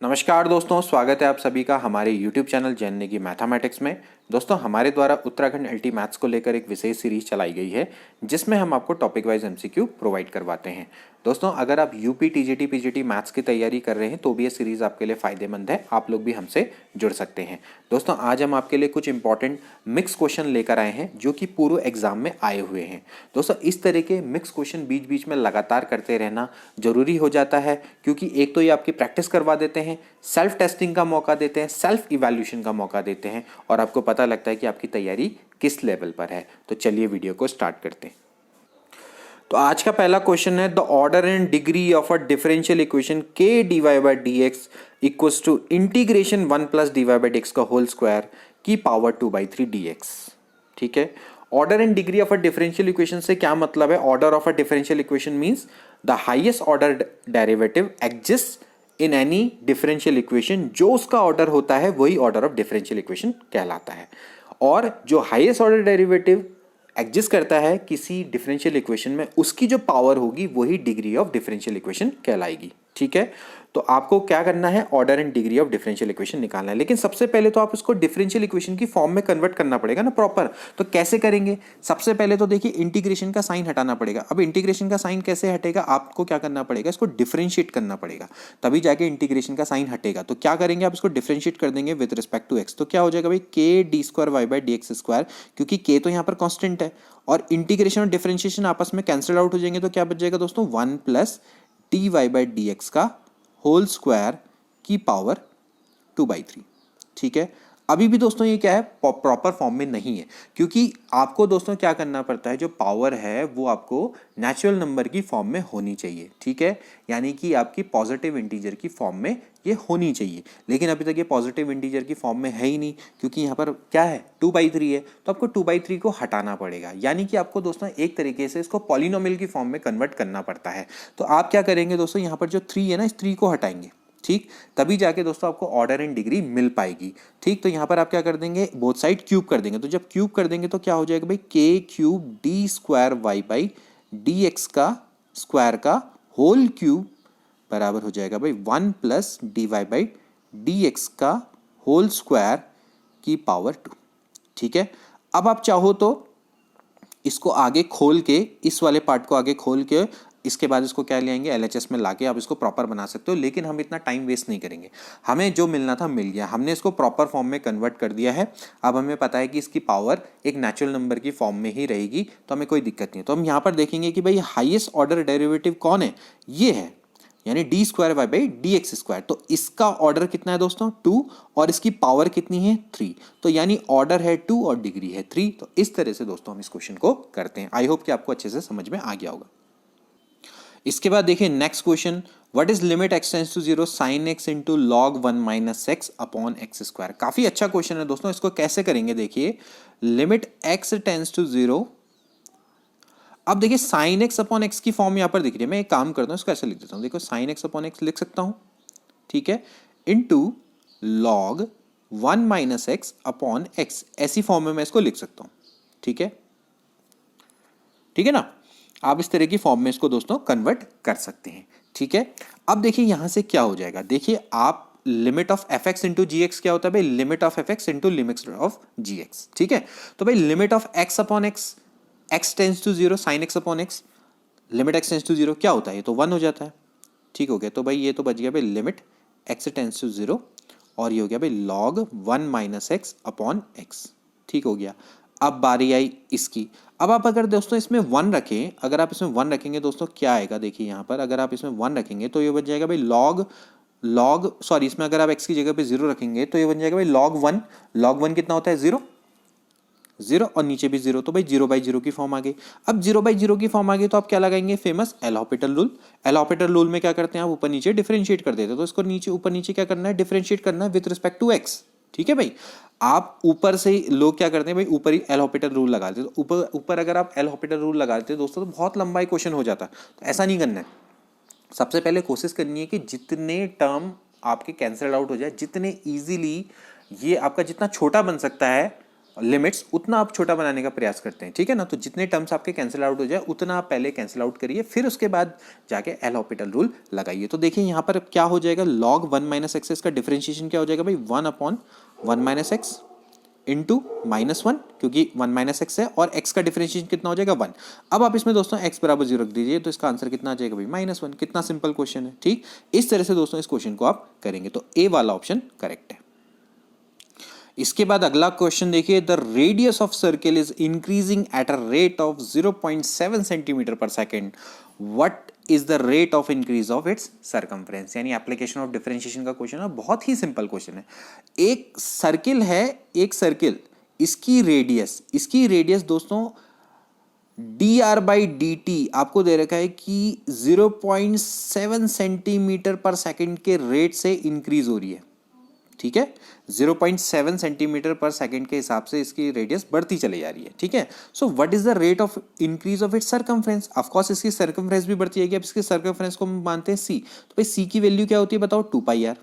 नमस्कार दोस्तों, स्वागत है आप सभी का हमारे YouTube चैनल जैन की मैथमेटिक्स में। दोस्तों, हमारे द्वारा उत्तराखंड एलटी मैथ्स को लेकर एक विशेष सीरीज चलाई गई है जिसमें हम आपको टॉपिक वाइज एमसीक्यू प्रोवाइड करवाते हैं। दोस्तों, अगर आप यूपी टीजीटी पीजीटी मैथ्स की तैयारी कर रहे हैं तो भी ये सीरीज़ आपके लिए फ़ायदेमंद है, आप लोग भी हमसे जुड़ सकते हैं। दोस्तों, आज हम आपके लिए कुछ इंपॉर्टेंट मिक्स क्वेश्चन लेकर आए हैं जो कि पूर्व एग्जाम में आए हुए हैं। दोस्तों, इस तरह के मिक्स क्वेश्चन बीच बीच में लगातार करते रहना जरूरी हो जाता है, क्योंकि एक तो ये आपकी प्रैक्टिस करवा देते हैं, सेल्फ टेस्टिंग का मौका देते हैं, सेल्फ इवैल्यूएशन का मौका देते हैं और आपको पता लगता है कि आपकी तैयारी किस लेवल पर है। तो चलिए वीडियो को स्टार्ट करते हैं। तो आज का पहला क्वेश्चन है, the order and degree of a differential equation के D Y by D X equals to integration 1 plus D Y by D x का होल स्क्वायर की पावर 2/3 डी एक्स। ठीक है, order and degree of a differential equation से क्या मतलब है? Order of a differential equation means the highest order derivative exist in any differential equation. जो उसका ऑर्डर होता है वही ऑर्डर ऑफ डिफरेंशियल इक्वेशन कहलाता है। और जो हाईएस्ट ऑर्डर डेरिवेटिव एग्जिस्ट करता है किसी डिफरेंशियल इक्वेशन में, उसकी जो पावर होगी वही डिग्री ऑफ डिफरेंशियल इक्वेशन कहलाएगी। ठीक है, तो आपको क्या करना है? Order and degree of differential equation निकालना है। लेकिन सबसे पहले तो आप उसको डिफरेंशियल इक्वेशन की फॉर्म में कन्वर्ट करना पड़ेगा ना प्रॉपर। तो कैसे करेंगे? सबसे पहले तो देखिए, इंटीग्रेशन का साइन हटाना पड़ेगा। अब इंटीग्रेशन का साइन कैसे हटेगा? आपको क्या करना पड़ेगा? इसको डिफरेंशिएट करना पड़ेगा, तभी जाके इंटीग्रेशन का साइन हटेगा। तो क्या करेंगे? आप इसको डिफरेंशिएट कर देंगे विद रिस्पेक्ट टू एक्स। तो क्या हो जाएगा भाई? K d square y by D x square, क्योंकि के तो यहाँ पर कॉन्स्टेंट है और इंटीग्रेशन और डिफरेंशिएशन आपस में कैंसिल आउट हो जाएंगे। तो क्या बच जाएगा दोस्तों? 1 plus D Y by D x का होल स्क्वायर की पावर 2/3। ठीक है, अभी भी दोस्तों ये क्या है? प्रॉपर फॉर्म में नहीं है, क्योंकि आपको दोस्तों क्या करना पड़ता है, जो पावर है वो आपको नेचुरल नंबर की फॉर्म में होनी चाहिए। ठीक है, यानी कि आपकी पॉजिटिव इंटीजर की फॉर्म में ये होनी चाहिए। लेकिन अभी तक ये पॉजिटिव इंटीजर की फॉर्म में है ही नहीं, क्योंकि यहाँ पर क्या है? 2/3 है। तो आपको 2/3 को हटाना पड़ेगा, यानी कि आपको दोस्तों एक तरीके से इसको पॉलिनोमियल की फॉर्म में कन्वर्ट करना पड़ता है। तो आप क्या करेंगे दोस्तों? यहाँ पर जो 3 है ना, इस 3 को हटाएंगे। ठीक, तभी जाके दोस्तों आपको ऑर्डर एंड डिग्री मिल पाएगी। ठीक, तो यहाँ पर आप क्या कर देंगे? बोथ साइड क्यूब कर देंगे। तो जब क्यूब कर देंगे तो क्या हो जाएगा भाई? K cube d square y by D x का स्क्वायर का होल क्यूब बराबर हो जाएगा भाई 1 plus D Y by D x का होल स्क्वायर की पावर 2। ठीक है, अब आप चाहो तो इसको आगे खोल के, इस वाले पार्ट को आगे खोल के, इसके बाद इसको क्या ले आएंगे? एलएचएस में लाके आप इसको प्रॉपर बना सकते हो। लेकिन हम इतना टाइम वेस्ट नहीं करेंगे, हमें जो मिलना था मिल गया। हमने इसको प्रॉपर फॉर्म में कन्वर्ट कर दिया है। अब हमें पता है कि इसकी पावर एक नेचुरल नंबर की फॉर्म में ही रहेगी, तो हमें कोई दिक्कत नहीं है। तो हम यहाँ पर देखेंगे कि भाई हाईएस्ट ऑर्डर डेरिवेटिव कौन है? ये है, यानी d square y by D x square. तो इसका ऑर्डर कितना है दोस्तों? 2, और इसकी पावर कितनी है? 3। तो यानी ऑर्डर है 2 और डिग्री है 3। तो इस तरह से दोस्तों हम इस क्वेश्चन को करते हैं। आई होप कि आपको अच्छे से समझ में आ गया होगा। इसके बाद देखिए next question, what is limit x tends to 0 sine x into log 1 minus x upon x square. काफी अच्छा क्वेश्चन है दोस्तों। इसको कैसे करेंगे? देखिए, लिमिट एक्स टेंस टू 0। अब देखिए, साइन एक्स अपॉन एक्स की फॉर्म यहां पर दिख रही है। मैं एक काम करता हूं, इसको ऐसे लिख देता हूं। देखो, साइन एक्स अपॉन एक्स लिख सकता हूं, ठीक है, into log 1 minus x upon x. ऐसी फॉर्म में मैं इसको लिख सकता हूं। ठीक है, ठीक है ना? आप इस तरह की फॉर्म में इसको दोस्तों कन्वर्ट कर सकते हैं। ठीक है, अब देखिए यहां से क्या हो जाएगा। देखिए, आप limit of f x into g x क्या होता है भाई? Limit of f x into limit of g x. ठीक है, तो भाई limit of x upon x, x tends to 0 sine x upon x, limit x tends to 0 क्या होता है? ये तो 1 हो जाता है। ठीक हो गया, तो भाई ये तो बच गया भाई लिमिट एक्स टेंस टू 0, और ये हो गया भाई log 1 minus x upon x. ठीक हो गया। अब बारी आई इसकी। अब आप अगर दोस्तों इसमें 1 रखें, अगर आप इसमें 1 रखेंगे दोस्तों क्या आएगा? देखिए यहाँ पर अगर आप इसमें 1 रखेंगे तो ये बन जाएगा भाई सॉरी, इसमें अगर आप x की जगह पे 0 रखेंगे तो ये बन जाएगा भाई log 1। log 1 कितना होता है? 0, 0 और नीचे भी 0, तो भाई 0/0 की फॉर्म आ गई। अब 0/0 की फॉर्म आ गई तो आप क्या लगाएंगे? Famous L Hôpital rule. L Hôpital rule में क्या करते हैं? आप ऊपर नीचे डिफरेंशिएट कर देते हैं। तो इसको नीचे ऊपर नीचे क्या करना है? डिफरेंशिएट करना है विद रिस्पेक्ट टू एक्स। ठीक है भाई, आप ऊपर से लोग क्या करते हैं भाई? ऊपर ही एल हॉपिटल रूल लगा देते हैं। तो ऊपर ऊपर अगर आप एल हॉपिटल रूल लगा देते हैं दोस्तों तो बहुत लंबा क्वेश्चन हो जाता है। तो ऐसा नहीं करना है। सबसे पहले कोशिश करनी है कि जितने टर्म आपके कैंसल आउट हो जाए, जितने इजीली ये आपका जितना छोटा बन सकता है लिमिट्स, उतना आप छोटा बनाने का प्रयास करते हैं, ठीक है ना। तो जितने टर्म्स आपके कैंसिल आउट हो जाए उतना आप पहले कैंसिल आउट करिए, फिर उसके बाद जाके एल हॉपिटल रूल लगाइए। तो देखिए यहाँ पर क्या हो जाएगा, log 1 माइनस एक्स का डिफरेंशिएशन क्या हो जाएगा भाई, 1/1 माइनस एक्स इंटू -1, क्योंकि 1 माइनस एक्स है और x का डिफरेंशिएशन कितना हो जाएगा 1। अब आप इसमें दोस्तों x बराबर 0 रख दीजिए, तो इसका आंसर कितना आ जाएगा भाई -1। कितना सिंपल क्वेश्चन है, ठीक। इस तरह से दोस्तों इस क्वेश्चन को आप करेंगे, तो ए वाला ऑप्शन करेक्ट है। इसके बाद अगला क्वेश्चन देखिए, the radius of circle is increasing at a rate of 0.7 centimetre per second, what is the rate of increase of its circumference. यानी एप्लीकेशन ऑफ डिफरेंशिएशन का क्वेश्चन है, बहुत ही सिंपल क्वेश्चन है। एक सर्किल है, एक सर्किल, इसकी रेडियस दोस्तों D R by D T आपको दे रखा है कि 0.7 सेंटीमीटर पर सेकेंड के रेट से इंक्रीज हो रही है, ठीक है। 0.7 सेंटीमीटर पर सेकेंड के हिसाब से इसकी रेडियस बढ़ती चली जा रही है, ठीक है। So what is the rate of increase of its circumference. Of course इसकी सर्कमफ्रेंस भी बढ़ती है। अब इसके सर्कमफ्रेंस को हम मानते हैं सी, तो भाई सी की वैल्यू क्या होती है बताओ, 2πr।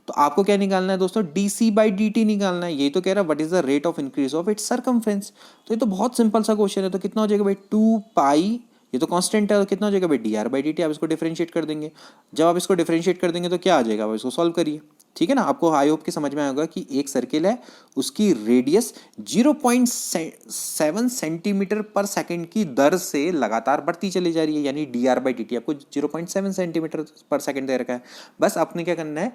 तो आपको क्या निकालना है दोस्तों, d C by D t निकालना है। यही तो कह रहा है what is the rate of increase of its circumference. तो ये तो बहुत सिंपल सा क्वेश्चन है। तो कितना हो जाएगा भाई 2π, ये तो कांस्टेंट है, तो कितना हो जाएगा भाई D R by D T. आप इसको डिफरेंशिएट कर देंगे, जब आप इसको डिफरेंशिएट कर देंगे तो क्या आ जाएगा, आप इसको सॉल्व करिए, ठीक है ना। आपको आई होप कि समझ में आएगा कि एक सर्किल है, उसकी रेडियस 0.7 सेंटीमीटर पर सेकेंड की दर से लगातार बढ़ती चली जा रही है, यानी D R by D T आपको 0.7 सेंटीमीटर पर सेकेंड दे रखा है। बस आपने क्या करना है,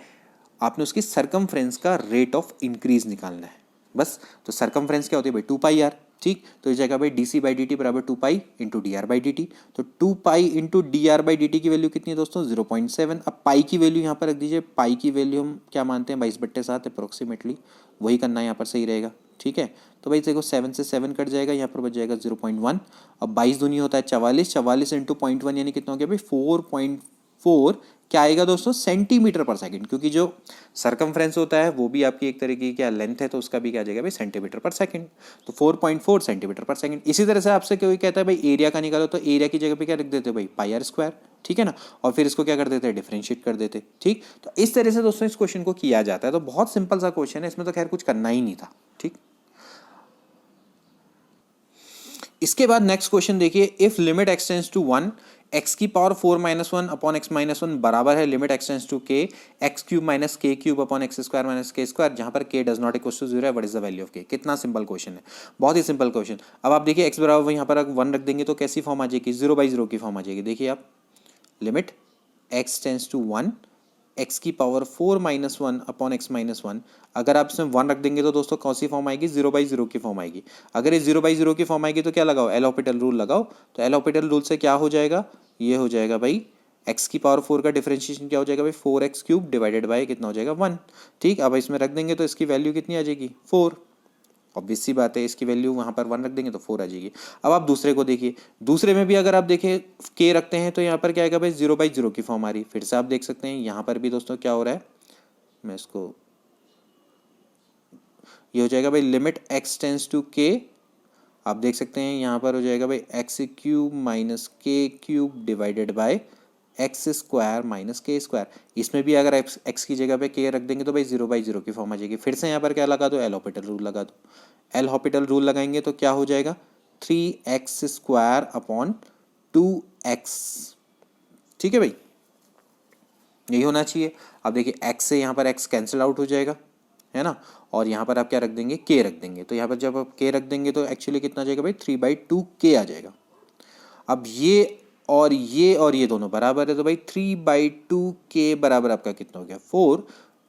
आपने उसकी सरकमफ्रेंस का रेट ऑफ इंक्रीज निकालना है बस। तो सरकमफ्रेंस क्या होती है भाई 2πr, ठीक। तो इस जगह भाई D C by D T बराबर 2π into D R by D T. तो 2π into D R by D T की वैल्यू कितनी है दोस्तों 0.7। अब पाई की वैल्यू यहाँ पर रख दीजिए, पाई की वैल्यू हम क्या मानते हैं 22/7 अप्रोक्सीमेटली, वही करना है यहाँ पर, सही रहेगा, ठीक है। तो भाई देखो 7 से 7 कट जाएगा, यहाँ पर बच जाएगा 0.1। अब 22 दूनी होता है 44, 44 इंटू 0.1 यानी कितना हो गया भाई 4.4 क्या आएगा दोस्तों सेंटीमीटर पर सेकंड, क्योंकि जो सरकमफ्रेंस होता है वो भी आपकी एक तरीके की क्या लेंथ है, तो उसका भी क्या आ जाएगा भाई सेंटीमीटर पर सेकंड। तो 4.4 सेंटीमीटर पर सेकंड। इसी तरह से आपसे कोई कहता है भाई एरिया का निकालो, तो एरिया की जगह पे क्या लिख देते भाई πr², ठीक है ना। और फिर इसको क्या कर देते हैं डिफरेंशिएट कर देते, ठीक। तो इस तरह से दोस्तों इस क्वेश्चन को किया जाता है। तो बहुत सिंपल सा क्वेश्चन है, इसमें तो खैर कुछ करना ही नहीं था, ठीक। इसके बाद नेक्स्ट क्वेश्चन देखिए, if limit x tends to 1 x की power 4 minus 1 upon x minus 1 बराबर है limit x tends to k x cube minus k cube upon x square minus k square, जहां पर k does not equal to 0 है, what is the value of k। कितना simple question है, बहुत ही simple question. अब आप देखिए x बराबर यहाँ पर 1 रख देंगे तो कैसी फॉर्म आ जाएगी 0/0 की फॉर्म आ जाएगी। देखिए आप limit x tends to 1 x की power 4 minus 1 upon x minus 1, अगर आप इसमें 1 रख देंगे तो दोस्तों कौन सी फॉर्म आएगी 0/0 की फॉर्म आएगी। अगर ये 0/0 की फॉर्म आएगी तो क्या लगाओ एल हॉपिटल रूल लगाओ। तो एल हॉपिटल रूल से क्या हो जाएगा, ये हो जाएगा भाई x की पावर 4 का डिफरेंशिएशन क्या हो जाएगा भाई 4x क्यूब डिवाइडेड बाय कितना हो जाएगा 1, ठीक। अब इसमें रख देंगे तो इसकी वैल्यू कितनी आ जाएगी 4। ऑब्वियस सी बात है, इसकी वैल्यू वहाँ पर 1 रख देंगे तो 4 आ जाएगी। अब आप दूसरे को देखिए, दूसरे में भी अगर आप देखें k रखते हैं तो यहाँ पर क्या आएगा भाई 0/0 की फॉर्म आ रही। फिर से आप देख सकते हैं यहाँ पर भी दोस्तों क्या हो रहा है, मैं इसको, ये हो जाएगा भाई limit x tends to k, आप देख सकते हैं यहाँ पर हो जाएगा भाई एक्स क्यूब माइनस के cube divided by x square minus k square. इसमें भी अगर एक्स की जगह पे के रख देंगे तो भाई 0/0 की फॉर्म आ जाएगी। फिर से यहाँ पर क्या लगा दो एल हॉपिटल रूल लगा दो। एल हॉपिटल रूल लगाएंगे तो क्या हो जाएगा 3x² अपॉन 2x, ठीक है भाई, यही होना चाहिए। अब देखिए x से यहाँ पर x कैंसिल आउट हो जाएगा, है ना। और यहाँ पर आप क्या रख देंगे k रख देंगे, तो यहाँ पर जब आप k रख देंगे तो एक्चुअली कितना आ जाएगा भाई 3/2k आ जाएगा। अब ये और ये दोनों बराबर है, तो भाई 3/2k बराबर आपका कितना हो गया 4।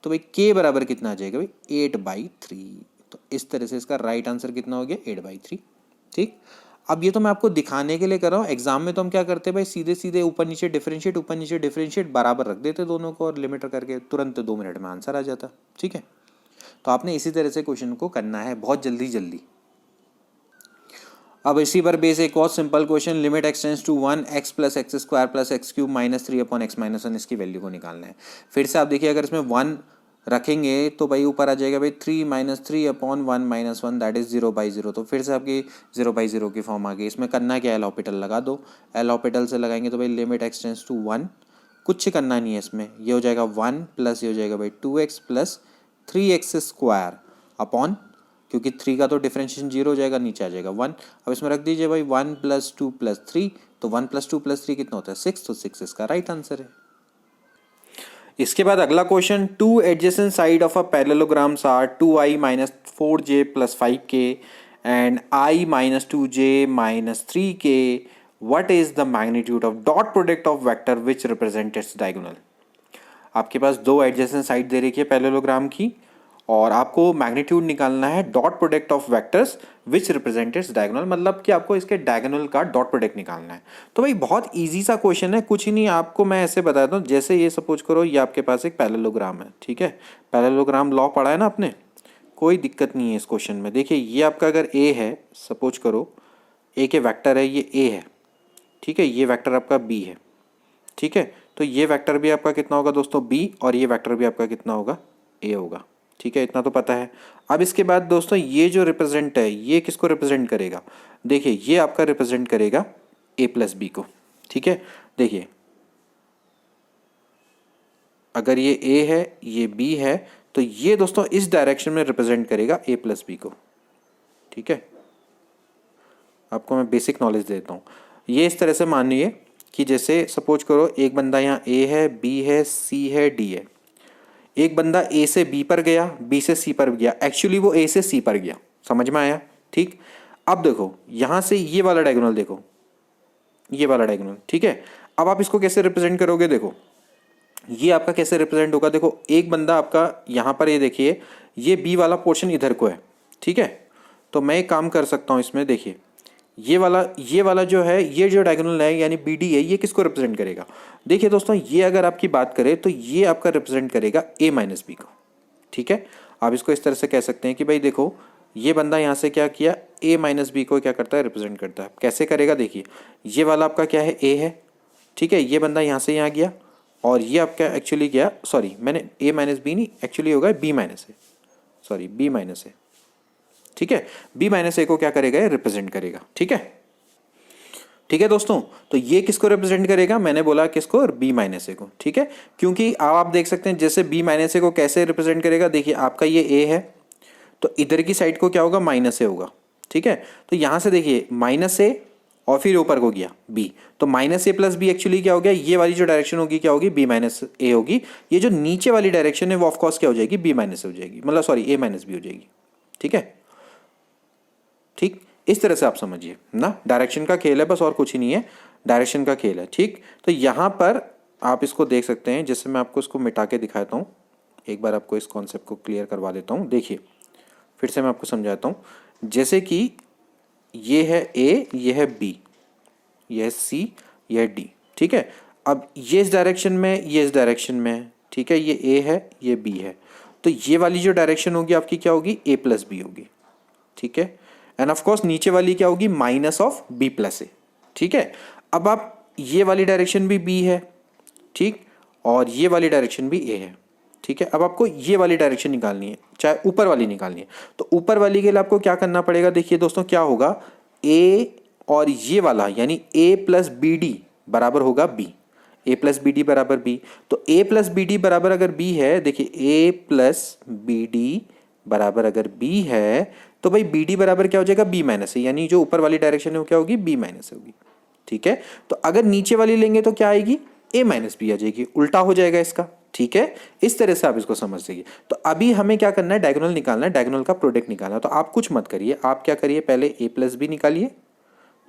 तो भाई k बराबर कितना आ जाएगा भाई 8/3। तो इस तरह से इसका राइट आंसर कितना हो गया 8/3, ठीक। अब ये तो मैं आपको दिखाने के लिए कर रहा हूँ, एग्जाम में तो हम क्या करते हैं भाई सीधे सीधे ऊपर नीचे डिफरेंशिएट बराबर रख देते दोनों को और लिमिट करके तुरंत 2 मिनट में आंसर आ जाता, ठीक है। तो आपने इसी तरह से क्वेश्चन को करना है बहुत जल्दी जल्दी। अब इसी पर बेस एक और simple question, limit x tends to 1 x plus x square plus x cube minus 3 upon x minus 1, इसकी वैल्यू को निकालना है। फिर से आप देखिए अगर इसमें 1 रखेंगे तो भाई ऊपर आ जाएगा भाई 3 minus 3 upon 1 minus 1 that is 0/0। तो फिर से आपकी 0/0 की फॉर्म आ गई। इसमें करना क्या, एल हॉपिटल लगा दो। एल हॉपिटल से लगाएंगे तो भाई लिमिट एक्स टेंस टू 1, कुछ करना नहीं है इसमें, ये हो जाएगा 1 प्लस ये हो जाएगा भाई 2x प्लस 3x² अपॉन, क्योंकि 3 का तो डिफरेंशिएशन 0 हो जाएगा, नीचे आ जाएगा 1। अब इसमें रख दीजिए भाई 1 + 2 + 3, तो 1 + 2 + 3 कितना होता है 6, तो 6 इसका राइट आंसर है। इसके बाद अगला question, 2 adjacent side of a parallelograms are 2i - 4j + 5k and i - 2j - 3k, what is the magnitude of dot product of vector which represent its diagonal? आपके पास दो एडजेसेंट साइड दे रखी है parallelogram की और आपको मैग्नीट्यूड निकालना है dot product of vectors which represent its diagonal, मतलब कि आपको इसके डायगोनल का डॉट प्रोडक्ट निकालना है। तो भाई बहुत इजी सा क्वेश्चन है, कुछ ही नहीं, आपको मैं ऐसे बताता हूँ। जैसे ये सपोज करो ये आपके पास एक पैरेललोग्राम है, ठीक है, पैरेललोग्राम लॉ पढ़ा है ना आपने, कोई दिक्कत नहीं है इस क्वेश्चन में। देखिए ये आपका अगर ए है, सपोज करो ए के वैक्टर है, ये ए है, ठीक है, ये वैक्टर आपका बी है, ठीक है, तो ये वेक्टर भी आपका कितना होगा दोस्तों बी, और ये वेक्टर भी आपका कितना होगा ए होगा, ठीक है, इतना तो पता है। अब इसके बाद दोस्तों ये जो रिप्रेजेंट है ये किसको रिप्रेजेंट करेगा, देखिए ये आपका रिप्रेजेंट करेगा ए प्लस बी को, ठीक है। देखिए अगर ये ए है ये बी है तो ये दोस्तों इस डायरेक्शन में रिप्रेजेंट करेगा ए प्लस बी को, ठीक है। आपको मैं बेसिक नॉलेज देता हूँ। ये इस तरह से मानिए कि जैसे सपोज करो एक बंदा यहाँ ए है, बी है, सी है, डी है। एक बंदा ए से बी पर गया, बी से सी पर गया, एक्चुअली वो ए से सी पर गया, समझ में आया, ठीक। अब देखो यहाँ से ये वाला डायगोनल देखो, ये वाला डायगोनल, ठीक है। अब आप इसको कैसे रिप्रेजेंट करोगे, देखो ये आपका कैसे रिप्रेजेंट होगा, देखो एक बंदा आपका यहाँ पर, ये देखिए ये बी वाला पोर्शन इधर को है, ठीक है। तो मैं एक काम कर सकता हूँ इसमें, देखिए ये वाला जो है, ये जो डायगोनल है यानी बी डी है, ये किसको रिप्रेजेंट करेगा। देखिए दोस्तों ये अगर आपकी बात करें तो ये आपका रिप्रेजेंट करेगा ए माइनस बी को, ठीक है। आप इसको इस तरह से कह सकते हैं कि भाई देखो ये बंदा यहाँ से क्या किया, ए माइनस बी को क्या करता है, रिप्रेजेंट करता है। कैसे करेगा, देखिए ये वाला आपका क्या है, ए है, ठीक है, ये बंदा यहाँ से यहाँ गया और ये आपका एक्चुअली गया, सॉरी मैंने ए माइनस बी नहीं, एक्चुअली होगा बी माइनस ए, सॉरी बी माइनस ए, ठीक है। बी माइनस ए को क्या करेगा, ये रिप्रेजेंट करेगा, ठीक है, ठीक है दोस्तों। तो ये किसको रिप्रेजेंट करेगा, मैंने बोला किसको, बी माइनस ए को, ठीक है। क्योंकि आप देख सकते हैं जैसे बी माइनस ए को कैसे रिप्रेजेंट करेगा, देखिए आपका ये ए है तो इधर की साइड को क्या होगा, माइनस ए होगा, ठीक है। तो यहां से देखिए माइनस ए और फिर ऊपर को गया बी, तो माइनस ए प्लस बी एक्चुअली क्या हो गया, ये वाली जो डायरेक्शन होगी क्या होगी, बी माइनस ए होगी। ये जो नीचे वाली डायरेक्शन है वो ऑफकोर्स क्या हो जाएगी, बी माइनस हो जाएगी, मतलब सॉरी ए माइनस बी हो जाएगी, ठीक है। ठीक, इस तरह से आप समझिए ना, डायरेक्शन का खेल है बस, और कुछ ही नहीं है, डायरेक्शन का खेल है, ठीक। तो यहाँ पर आप इसको देख सकते हैं, जैसे मैं आपको इसको मिटा के दिखाता हूँ, एक बार आपको इस कॉन्सेप्ट को क्लियर करवा देता हूँ। देखिए फिर से मैं आपको समझाता हूँ, जैसे कि ये है ए, ये है बी, ये है सी, ये है डी, ठीक है। अब ये इस डायरेक्शन में, ये इस डायरेक्शन में है, ठीक है, ये ए है, ये बी है, तो ये वाली जो डायरेक्शन होगी आपकी क्या होगी, ए प्लस बी होगी, ठीक है। एंड ऑफ कोर्स नीचे वाली क्या होगी, माइनस ऑफ बी प्लस ए, ठीक है। अब आप ये वाली डायरेक्शन भी बी है, ठीक, और ये वाली डायरेक्शन भी ए है, ठीक है। अब आपको ये वाली डायरेक्शन निकालनी है, चाहे ऊपर वाली निकालनी है, तो ऊपर वाली के लिए आपको क्या करना पड़ेगा, देखिए दोस्तों क्या होगा, ए और ये वाला यानी ए प्लस बी डी बराबर होगा बी, ए प्लस बी डी बराबर बी। तो ए प्लस बी डी बराबर अगर बी है, देखिए ए प्लस बी डी बराबर अगर बी है तो भाई बी डी बराबर क्या हो जाएगा, बी माइनस ए, यानी जो ऊपर वाली डायरेक्शन है वो क्या होगी, बी माइनस होगी, ठीक है। तो अगर नीचे वाली लेंगे तो क्या आएगी, ए माइनस बी आ जाएगी, उल्टा हो जाएगा इसका, ठीक है। इस तरह से आप इसको समझ जाइए। तो अभी हमें क्या करना है, डायगोनल निकालना है, डायगोनल का प्रोडक्ट निकालना है। तो आप कुछ मत करिए, आप क्या करिए, पहले ए प्लस बी निकालिए,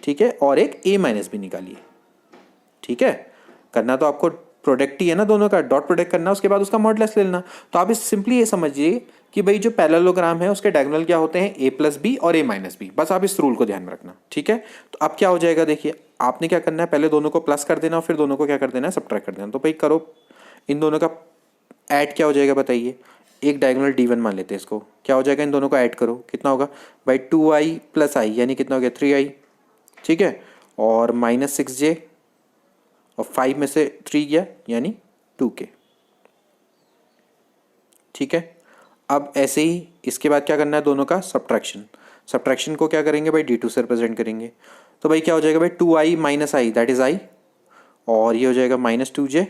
ठीक है, और एक ए माइनस बी निकालिए, ठीक है। करना तो आपको प्रोडक्ट ही है ना दोनों का, डॉट प्रोडक्ट करना, उसके बाद उसका मॉडुलस लेना। तो आप इस सिंपली ये समझिए कि भाई जो पैरेललोग्राम है उसके डायगोनल क्या होते हैं, ए प्लस बी और ए माइनस बी, बस आप इस रूल को ध्यान में रखना, ठीक है। तो अब क्या हो जाएगा, देखिए आपने क्या करना है, पहले दोनों को प्लस कर देना और फिर दोनों को क्या कर देना है, सबट्रैक्ट कर देना। तो भाई करो, इन दोनों का ऐड क्या हो जाएगा बताइए, एक डायगोनल D1 मान लेते हैं इसको, क्या हो जाएगा, इन दोनों को ऐड करो, कितना होगा भाई 2i प्लस आई, यानी कितना हो गया 3i, ठीक है, और माइनस 6j और 5 में से 3 गया यानी 2k, ठीक है। अब ऐसे ही इसके बाद क्या करना है, दोनों का सब्ट्रैक्शन, सब्ट्रैक्शन को क्या करेंगे भाई D2 से रिप्रेजेंट करेंगे। तो भाई क्या हो जाएगा भाई 2i minus I that is I, और ये हो जाएगा माइनस 2j,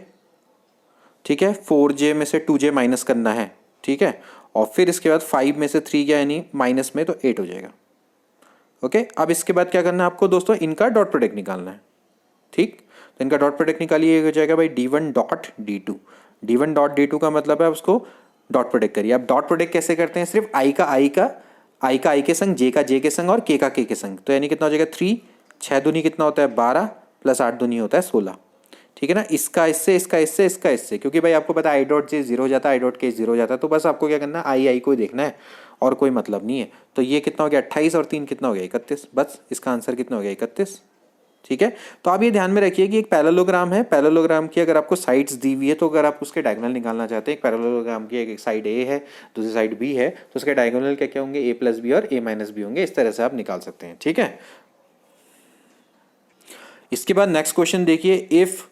ठीक है, 4j में से 2j माइनस करना है, ठीक है, और फिर इसके बाद 5 में से 3 गया यानी माइनस में, तो 8 हो जाएगा। ओके, अब इसके बाद क्या करना है आपको दोस्तों, इनका डॉट प्रोडक्ट निकालना है। ठीक, तो इनका डॉट प्रोडक्ट निकालिए, हो जाएगा भाई d1 dot d2। d1 dot d2 का मतलब है उसको डॉट प्रोडक्ट करिए। अब डॉट प्रोडक्ट कैसे करते हैं, सिर्फ i का i के संग, j का j के संग और k का k के संग। तो यानी कितना हो जाएगा 3, 6 दूनी कितना होता है 12, प्लस 8 दूनी होता है 16। ठीक है ना, इसका इससे, इसका इससे, इसका इससे, क्योंकि भाई आपको पता है आई डॉट जे 0 हो जाता है, आई डॉट के 0 हो जाता है, तो बस आपको क्या करना है, आई को ही देखना है और कोई मतलब नहीं है। तो ये कितना हो गया 28 और 3 कितना हो गया 31, बस इसका आंसर कितना हो गया 31। ठीक है, तो आप ये ध्यान में रखिए कि एक पैरेललोग्राम है, पैरेललोग्राम की अगर आपको साइड्स दी हुई है तो अगर आप उसके डायगोनल निकालना चाहते हैं, एक पैरेललोग्राम की एक साइड ए है दूसरी साइड बी है, तो उसके डायगोनल क्या क्या होंगे, a प्लस बी और a माइनस बी होंगे। इस तरह से आप निकाल सकते हैं। ठीक है, इसके बाद नेक्स्ट क्वेश्चन देखिए, if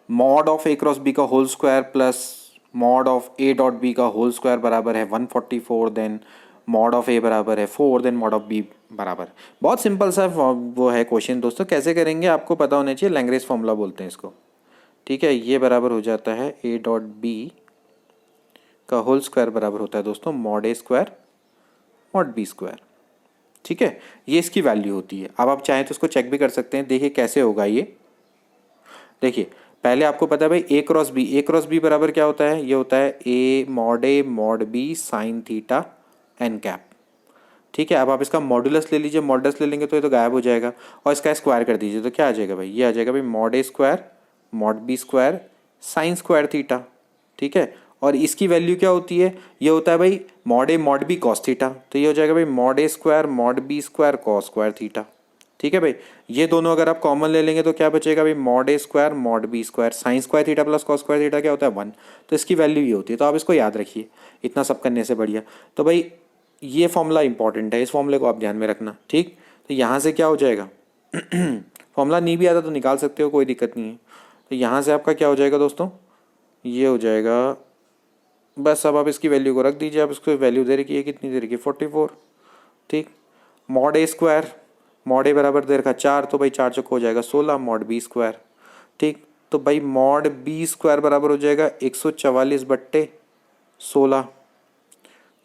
mod of a cross b का whole square plus mod of a dot b का होल स्क्वायर बराबर है 144, देन मॉड ऑफ a बराबर है 4, देन मॉड ऑफ b बराबर। बहुत सिंपल सा वो है क्वेश्चन दोस्तों, कैसे करेंगे आपको पता होना चाहिए, लैंग्रेज फॉर्मूला बोलते हैं इसको। ठीक है, ये बराबर हो जाता है a डॉट b का होल स्क्वायर बराबर होता है दोस्तों mod a square mod b square. ठीक है, ये इसकी वैल्यू होती है। अब आप चाहें तो इसको चेक भी कर सकते हैं, देखिए कैसे होगा ये। देखिए पहले आपको पता है भाई a क्रॉस b बराबर क्या होता है, ये होता है a mod b sine theta n cap. ठीक है, अब आप इसका मॉडुलस ले लीजिए, मॉडुलस ले लेंगे तो ये तो गायब हो जाएगा, और इसका स्क्वायर कर दीजिए तो क्या आ जाएगा भाई, ये आ जाएगा भाई mod a square mod b square sine square theta. ठीक है, और इसकी वैल्यू क्या होती है, ये होता है भाई mod a mod b cos theta, तो ये हो जाएगा भाई mod a square mod b square cos square theta. ठीक है भाई, ये दोनों अगर आप कॉमन ले लेंगे तो क्या बचेगा भाई mod a square mod b square sine square theta plus cos square theta क्या होता है 1, तो इसकी वैल्यू ये होती है। तो आप इसको याद रखिए, इतना सब करने से बढ़िया। तो भाई ये फॉर्मूला इंपॉर्टेंट है, इस फॉर्मूले को आप ध्यान में रखना। ठीक, तो यहाँ से क्या हो जाएगा फॉर्मूला नहीं भी आता तो निकाल सकते हो, कोई दिक्कत नहीं है। तो यहाँ से आपका क्या हो जाएगा दोस्तों, ये हो जाएगा, बस अब आप इसकी वैल्यू को रख दीजिए, आप इसको वैल्यू दे रखी है, कितनी दे रखी है 44। ठीक, mod a square mod a बराबर दे रखा 4, तो भाई 4 चौक हो जाएगा 16 मॉड b स्क्वायर। ठीक, तो भाई मॉड b स्क्वायर बराबर हो जाएगा 144/16,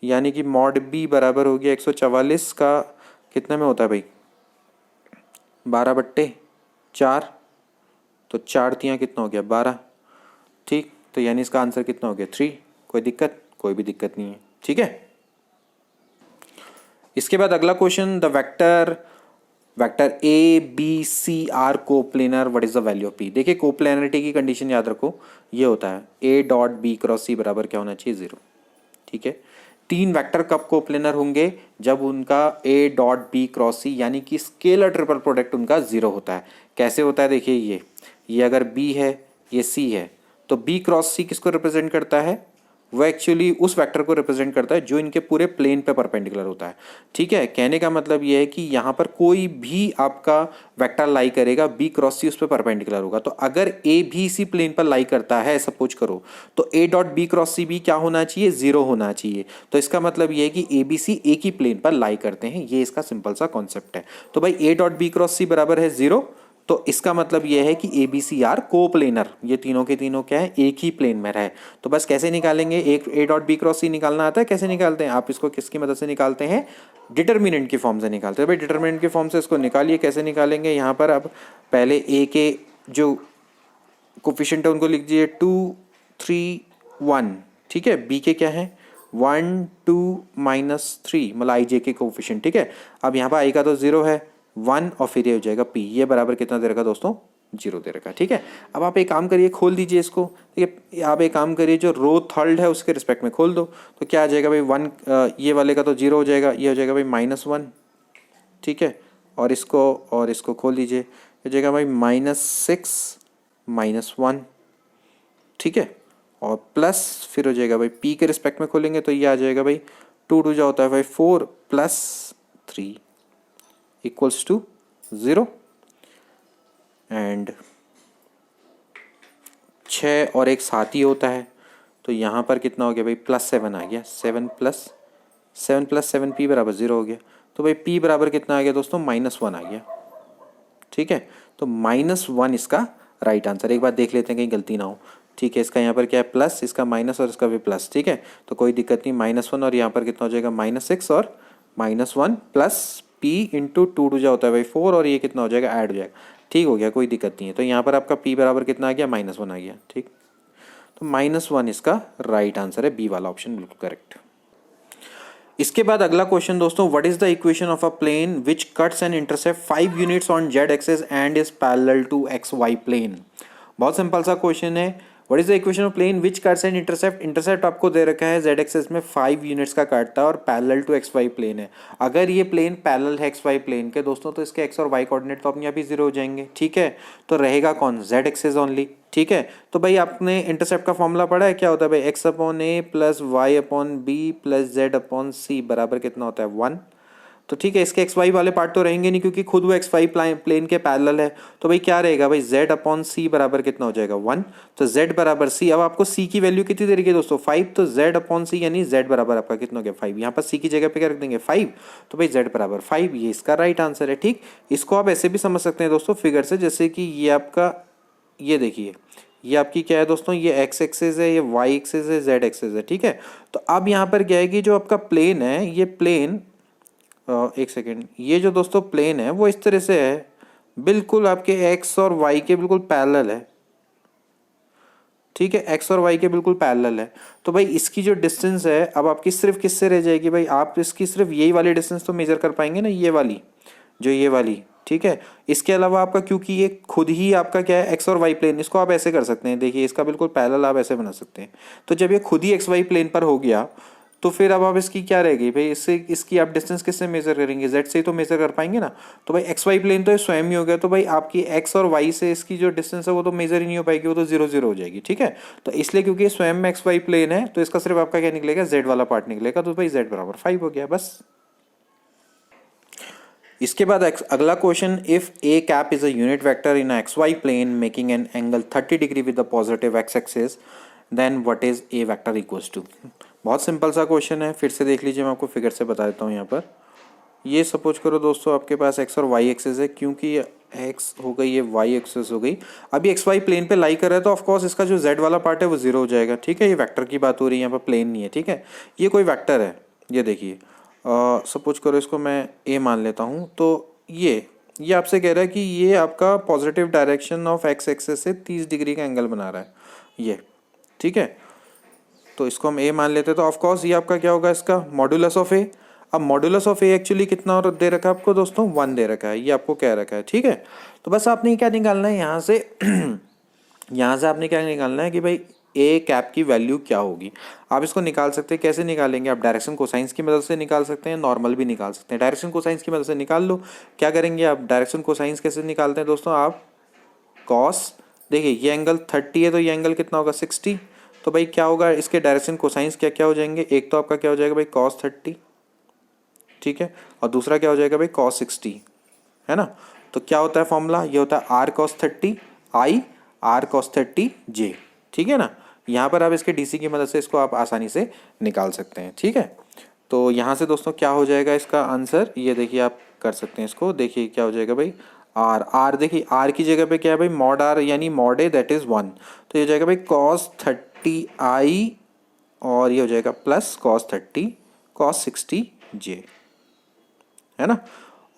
यानी कि मॉड b बराबर हो गया 144 का कितने में होता है भाई 12/4, तो 4 तियाँ कितना हो गया 12। ठीक, तो यानी इसका आंसर कितना हो गया 3। कोई दिक्कत, कोई भी दिक्कत नहीं है। ठीक है, इसके बाद अगला question, the vector a b c are coplanar, what is the value of p. देखिए कोप्लेनरिटी की कंडीशन याद रखो, ये होता है a dot b cross c बराबर क्या होना चाहिए 0। ठीक है, 3 वेक्टर कब कोप्लेनर होंगे, जब उनका ए डॉट बी क्रॉस सी यानी कि स्केलर ट्रिपल प्रोडक्ट उनका 0 होता है। कैसे होता है, देखिए ये अगर बी है ये सी है, तो बी क्रॉस सी किसको रिप्रेजेंट करता है, वो एक्चुअली उस वेक्टर को रिप्रेजेंट करता है जो इनके पूरे प्लेन पे परपेंडिकुलर होता है। ठीक है, कहने का मतलब ये है कि यहाँ पर कोई भी आपका वेक्टर लाई करेगा बी क्रॉस सी उस पर परपेंडिकुलर होगा। तो अगर ए भी सी प्लेन पर लाई करता है सपोज करो, तो ए डॉट बी क्रॉस सी भी क्या होना चाहिए 0 होना चाहिए। तो इसका मतलब ये है कि ए बी सी एक ही प्लेन पर लाई करते हैं, ये इसका सिंपल सा कॉन्सेप्ट है। तो भाई a dot b cross c बराबर है 0, तो इसका मतलब यह है कि a b c are coplanar, ये तीनों के तीनों क्या है एक ही प्लेन में रहे। तो बस कैसे निकालेंगे, एक ए डॉट बी क्रॉस सी निकालना आता है, कैसे निकालते हैं आप इसको, किसकी मदद से निकालते हैं, डिटर्मिनेंट की फॉर्म से निकालते हैं। भाई डिटर्मिनेंट की फॉर्म से इसको निकालिए, कैसे निकालेंगे, यहाँ पर अब पहले ए के जो कोफिशिएंट है उनको लिख दीजिए 2 3 1। ठीक है, बी के क्या है 1 2 -3, मतलब आई जे के कोफिशिएंट। ठीक है, अब यहाँ पर आई का तो 0 है 1 और फिर ये हो जाएगा पी, ये बराबर कितना दे रखा दोस्तों 0 दे रखा। ठीक है, अब आप एक काम करिए, खोल दीजिए इसको। ठीक है, आप एक काम करिए, जो रो थर्ड है उसके रिस्पेक्ट में खोल दो, तो क्या आ जाएगा भाई 1, ये वाले का तो 0 हो जाएगा, ये हो जाएगा भाई -1। ठीक है, और इसको खोल दीजिए, हो जाएगा भाई -6 -1। ठीक है, और प्लस फिर हो जाएगा भाई पी के रिस्पेक्ट में खोलेंगे तो ये आ जाएगा भाई 2 2 जा होता है भाई 4 +3 इक्वल्स टू 0, एंड 6 और एक साथ ही होता है, तो यहाँ पर कितना हो गया भाई +7 आ गया, 7 + 7 पी बराबर 0 हो गया। तो भाई पी बराबर कितना आ गया दोस्तों -1 आ गया। ठीक है, तो -1 इसका राइट आंसर। एक बार देख लेते हैं कहीं गलती ना हो, ठीक है, इसका यहाँ पर क्या है प्लस, इसका माइनस और इसका भी प्लस। ठीक है, तो कोई दिक्कत नहीं, -1 और यहाँ पर कितना हो जाएगा -6 और -1 प्लस p इंटू 2 जा होता है भाई 4 और ये कितना हो जाएगा ऐड हो जाएगा। ठीक हो गया, कोई दिक्कत नहीं है। तो यहाँ पर आपका p बराबर कितना आ गया -1 आ गया। ठीक, तो -1 इसका राइट आंसर है, बी वाला ऑप्शन बिल्कुल करेक्ट। इसके बाद अगला क्वेश्चन दोस्तों, what is the equation of a plane which cuts and intercept 5 units on z axis and is parallel to x y plane. बहुत सिंपल सा क्वेश्चन है। What is the equation of plane which cuts and intercept, intercept आपको दे रखा है Z axis में 5 units का काटता है और parallel to x y plane है। अगर ये प्लेन पैरेलल है एक्स वाई प्लेन के दोस्तों, तो इसके एक्स और वाई कोऑर्डिनेट तो अपने आप ही 0 हो जाएंगे। ठीक है, तो रहेगा कौन, जेड एक्सिस ओनली। ठीक है, तो भाई आपने इंटरसेप्ट का फॉर्मूला पढ़ा है, क्या होता है भाई, X upon A plus Y upon B plus Z upon C बराबर कितना होता है 1। तो ठीक है, इसके एक्स वाई वाले पार्ट तो रहेंगे नहीं क्योंकि खुद वो एक्स वाई प्लेन के पैरेलल है। तो भाई क्या रहेगा भाई, z अपॉन सी बराबर कितना हो जाएगा 1। तो z बराबर c, अब आपको c की वैल्यू कितनी दे रही है दोस्तों 5, तो z अपॉन सी यानी z बराबर आपका कितना हो गया 5। यहाँ पर c की जगह पे क्या रख देंगे 5, तो भाई z बराबर 5, ये इसका राइट आंसर है। ठीक, इसको आप ऐसे भी समझ सकते हैं दोस्तों फिगर से, जैसे कि ये आपका, ये देखिए ये आपकी क्या है दोस्तों, ये एक्स एक्सिस है, ये वाई एक्सिस है, जेड एक्सिस है। ठीक है, तो अब यहाँ पर क्या है कि जो आपका प्लेन है, ये प्लेन एक सेकेंड, ये जो दोस्तों प्लेन है वो इस तरह से है, बिल्कुल आपके एक्स और वाई के बिल्कुल पैरेलल है। ठीक है, एक्स और वाई के बिल्कुल पैरेलल है। तो भाई इसकी जो डिस्टेंस है अब आपकी सिर्फ किससे रह जाएगी भाई, आप इसकी सिर्फ यही वाली डिस्टेंस तो मेजर कर पाएंगे ना, ये वाली, जो ये वाली। ठीक है, इसके अलावा आपका क्योंकि ये खुद ही आपका क्या है एक्स और वाई प्लेन, इसको आप ऐसे कर सकते हैं, देखिए इसका बिल्कुल पैरेलल आप ऐसे बना सकते हैं। तो जब ये खुद ही एक्स वाई प्लेन पर हो गया, तो फिर अब आप इसकी क्या रहेगी भाई, इससे इसकी आप डिस्टेंस किससे मेजर करेंगे, जेड से ही तो मेजर कर पाएंगे ना। तो भाई एक्स वाई प्लेन तो ये स्वयं ही हो गया, तो भाई आपकी एक्स और वाई से इसकी जो डिस्टेंस है वो तो मेजर ही नहीं हो पाएगी, वो तो 0 0 हो जाएगी। ठीक है, तो इसलिए क्योंकि ये स्वयं में एक्स वाई प्लेन है, तो इसका सिर्फ आपका क्या निकलेगा, जेड वाला पार्ट निकलेगा। तो भाई जेड बराबर 5 हो गया बस। इसके बाद अगला question, if a cap is a unit vector in x y plane making an angle 30 degree with the positive x axis, then what is a vector equals to. बहुत सिंपल सा क्वेश्चन है, फिर से देख लीजिए, मैं आपको फिगर से बता देता हूँ। यहाँ पर ये सपोज करो दोस्तों आपके पास एक्स और वाई एक्सिस है, क्योंकि ये एक्स हो गई, ये वाई एक्सिस हो गई। अभी एक्स वाई प्लेन पे लाई कर रहा है, तो ऑफकोर्स इसका जो जेड वाला पार्ट है वो 0 हो जाएगा। ठीक है, ये वेक्टर की बात हो रही है, यहाँ पर प्लेन नहीं है। ठीक है, ये कोई वेक्टर है, ये देखिए सपोज करो इसको मैं ए मान लेता हूँ। तो ये आपसे कह रहा है कि ये आपका positive direction of x axis से 30 डिग्री का एंगल बना रहा है ये। ठीक है, तो इसको हम ए मान लेते हैं। तो ऑफकोर्स ये आपका क्या होगा, इसका मॉड्यूलस ऑफ ए। अब मॉड्यूलस ऑफ ए एक्चुअली कितना और दे रखा है आपको दोस्तों, 1 दे रखा है, ये आपको कह रखा है। ठीक है, तो बस आपने क्या निकालना है यहाँ से यहाँ से आपने क्या निकालना है कि भाई ए कैप की वैल्यू क्या होगी। आप इसको निकाल सकते हैं, कैसे निकालेंगे आप, डायरेक्शन कोसाइंस की मदद से निकाल सकते हैं, नॉर्मल भी निकाल सकते हैं। डायरेक्शन कोसाइंस की मदद से निकाल लो। क्या करेंगे आप, डायरेक्शन कोसाइंस कैसे निकालते हैं दोस्तों, आप कॉस, देखिए ये एंगल 30 है, तो ये एंगल कितना होगा 60। तो भाई क्या होगा, इसके डायरेक्शन कोसाइंस क्या क्या हो जाएंगे, एक तो आपका क्या हो जाएगा भाई cos 30। ठीक है, और दूसरा क्या हो जाएगा भाई cos 60, है ना। तो क्या होता है फॉर्मूला, ये होता है r cos 30 i r cos 30 j। ठीक है ना, यहाँ पर आप इसके डीसी की मदद से इसको आप आसानी से निकाल सकते हैं। ठीक है, तो यहाँ से दोस्तों क्या हो जाएगा इसका आंसर, ये देखिए आप कर सकते हैं इसको, देखिए क्या हो जाएगा भाई r देखिए r की जगह पे क्या है भाई मॉड r यानी मॉड ए दैट इज 1। तो ये हो जाएगा भाई cos 30 i और ये हो जाएगा प्लस cos 30 cos 60 j, है ना।